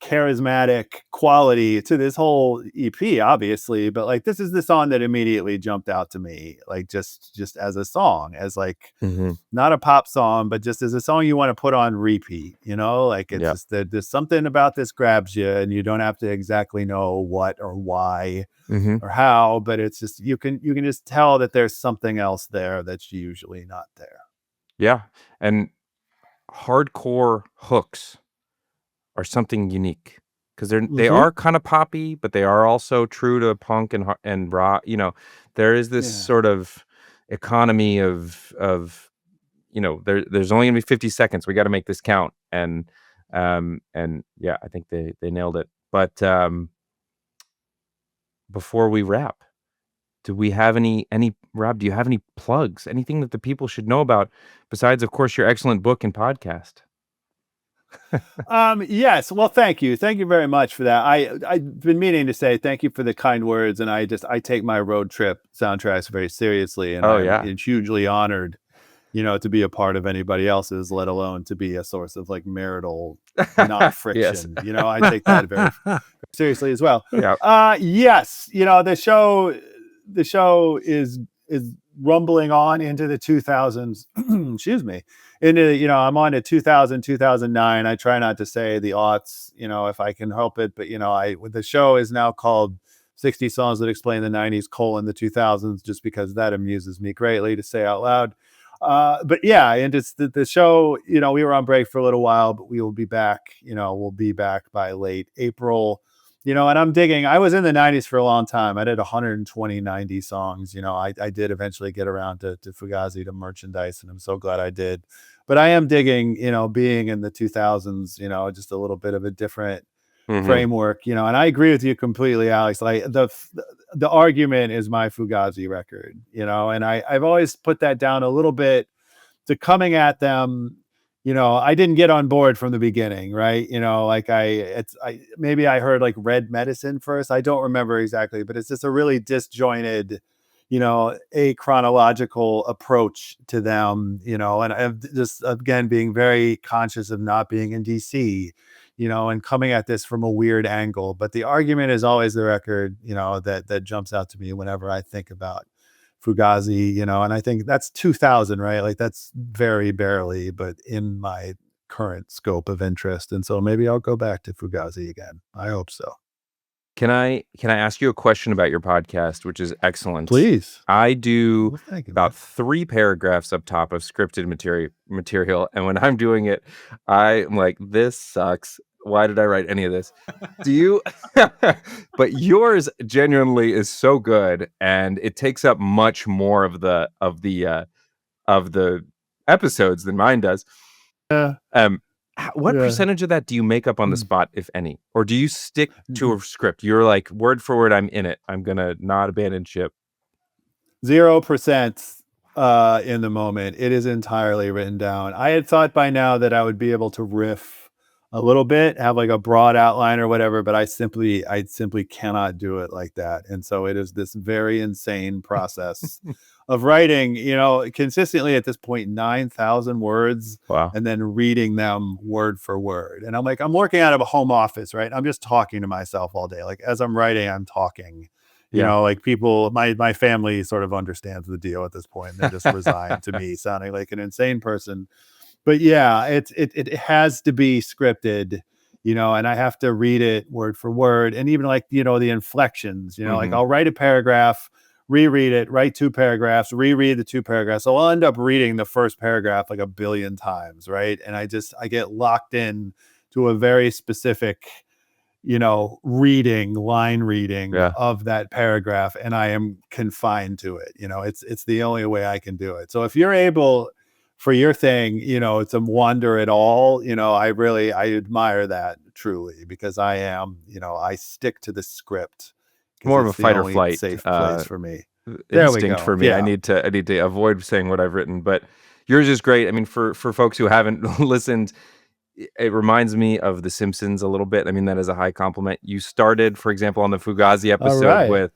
S3: charismatic quality to this whole EP, obviously, but like, this is the song that immediately jumped out to me, like just as a song, as like not a pop song, but just as a song you want to put on repeat, like it's just there's something about this grabs you, and you don't have to exactly know what or why or how, but it's just you can just tell that there's something else there that's usually not there.
S1: Yeah. And hardcore hooks are something unique, because they are kind of poppy, but they are also true to punk and rock. There is this sort of economy of there's only gonna be 50 seconds. We got to make this count, and yeah, I think they nailed it. But before we wrap, do we have any Rob? Do you have any plugs? Anything that the people should know about besides, of course, your excellent book and podcast?
S3: Yes. Well, thank you very much for that. I've been meaning to say thank you for the kind words, and I take my road trip soundtracks very seriously, and I'm hugely honored, to be a part of anybody else's, let alone to be a source of like marital non-friction.
S1: Yes.
S3: I take that very seriously as well.
S1: Yeah.
S3: Yes. The show is rumbling on into the 2000s. Excuse me. I'm on to 2000, 2009. I try not to say the aughts, if I can help it, but the show is now called 60 Songs That Explain the 90s, the 2000s, just because that amuses me greatly to say out loud. But yeah, and it's the show, we were on break for a little while, but we will be back, we'll be back by late April. And I'm digging. I was in the 90s for a long time. I did 120 90s songs. I did eventually get around to Fugazi, to merchandise, and I'm so glad I did. But I am digging, being in the 2000s, just a little bit of a different framework, and I agree with you completely, Alex. Like the argument is my Fugazi record, and I've always put that down a little bit to coming at them. I didn't get on board from the beginning, right? Maybe I heard like Red Medicine first. I don't remember exactly, but it's just a really disjointed, a chronological approach to them, and I'm just, again, being very conscious of not being in DC, and coming at this from a weird angle. But the argument is always the record, that jumps out to me whenever I think about Fugazi, and I think that's 2000, right? Like that's very barely, but in my current scope of interest. And so maybe I'll go back to Fugazi again. I hope so.
S1: Can I ask you a question about your podcast, which is excellent?
S3: Please.
S1: I do about 3 paragraphs up top of scripted material. And when I'm doing it, I'm like, this sucks. Why did I write any of this? Do you? But yours genuinely is so good, and it takes up much more of the episodes than mine does. What percentage of that do you make up on the spot, if any, or do you stick to a script? You're like, word for word, I'm in it. I'm gonna not abandon ship.
S3: 0% in the moment. It is entirely written down. I had thought by now that I would be able to riff a little bit, have like a broad outline or whatever, but I simply cannot do it like that. And so it is this very insane process of writing, consistently at this point, 9,000 words.
S1: Wow.
S3: And then reading them word for word. And I'm working out of a home office, right? I'm just talking to myself all day. Like as I'm writing, I'm talking. Like people, my family sort of understands the deal at this point. They're just resigned to me sounding like an insane person. But yeah, it has to be scripted, and I have to read it word for word. And even like, the inflections, like I'll write a paragraph, reread it, write 2 paragraphs, reread the 2 paragraphs. So I'll end up reading the first paragraph like a billion times, right? And I get locked in to a very specific, line reading of that paragraph, and I am confined to it. It's the only way I can do it. So if you're able, for your thing, to wander at all, I admire that truly, because I am, I stick to the script.
S1: More of a fight or flight
S3: safe place for me.
S1: Instinct for me. Yeah. I need to avoid saying what I've written, but yours is great. I mean, for folks who haven't listened, it reminds me of The Simpsons a little bit. I mean, that is a high compliment. You started, for example, on the Fugazi episode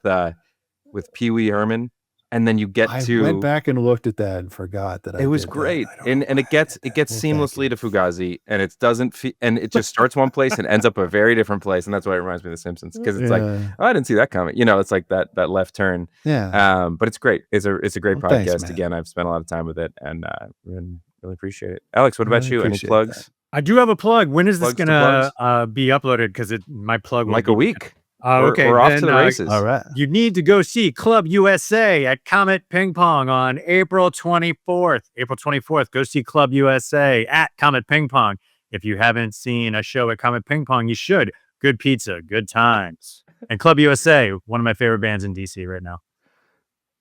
S1: with Pee Wee Herman. And then you get
S3: I went back and looked at that and forgot that
S1: it was great. And it gets seamlessly to Fugazi, and it doesn't and it just starts one place and ends up a very different place. And that's why it reminds me of The Simpsons, because it's like, oh, I didn't see that coming. It's like that left turn.
S3: Yeah.
S1: But it's great. It's a great podcast. Thanks, again, I've spent a lot of time with it, and really appreciate it. Alex, what about you? Any plugs?
S4: That. I do have a plug. When is this gonna be uploaded? Because my plug
S1: like a week.
S4: Okay,
S1: we're off to the races.
S3: All right.
S4: You need to go see Club USA at Comet Ping Pong on April 24th. April 24th, go see Club USA at Comet Ping Pong. If you haven't seen a show at Comet Ping Pong, you should. good pizza, good times. And Club USA, one of my favorite bands in DC right now.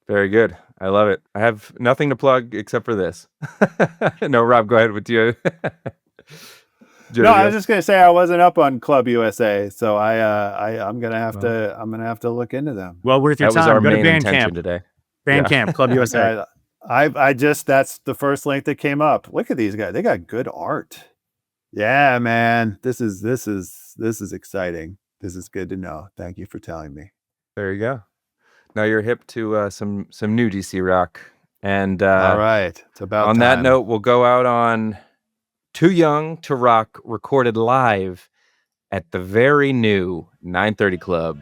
S1: Very good. I love it. I have nothing to plug except for this. No, Rob, go ahead with you.
S3: No, I was just gonna say I wasn't up on Club USA, so I'm gonna have to look into them.
S4: Well worth your time.
S1: That was our
S4: Go to
S1: main intention
S4: Bandcamp
S1: today.
S4: Bandcamp, Club USA.
S3: I just that's the first link that came up. Look at these guys; they got good art. Yeah, man, this is exciting. This is good to know. Thank you for telling me.
S1: There you go. Now you're hip to some new DC rock, and
S3: all right, it's about
S1: on
S3: time.
S1: that note, we'll go out on "Too Young to Rock," recorded live at the very new 930 Club.